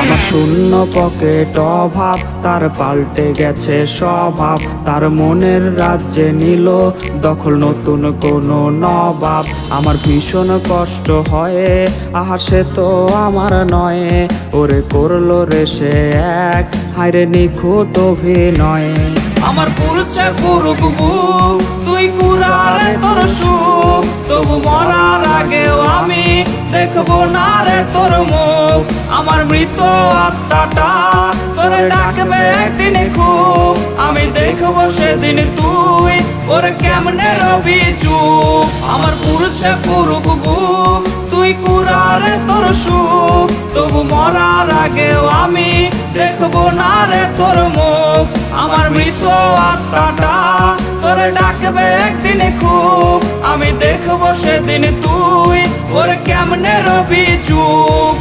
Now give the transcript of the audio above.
আমার শূন্য পকেট অভাব, তার পাল্টে গেছে স্বভাব। তার মনের রাজ্যে নিল দখল নতুন কোনো নবাব। আমার ভীষণ কষ্ট হয়, আহা সে তো আমার নয়। ওরে করলো রে সে এক, হায়রে নিখুঁত অভিনয়। আমার পুরুষে পুরুক বুক, তুই কুড়ারে তোর সুখ। তবু মরার আগেও আমি দেখবো না রে তোর মুখ। আমার মৃত আত্মাটা তোরে ডাকবে একদিন খুব। আমি দেখবো সেদিন তুই ওরে কেমনে রবি চুপ। আমার পুরুষে পুরুক বুক, তুই কুড়ারে তোর সুখ। তবু মরার আগেও আমি দেখবো না রে তোর মুখ। আমার মৃত আত্মাটা তোরে ডাকবে একদিন খুব। আমি দেখবো সেদিন তুই ওরে কেমনে রবি চুপ।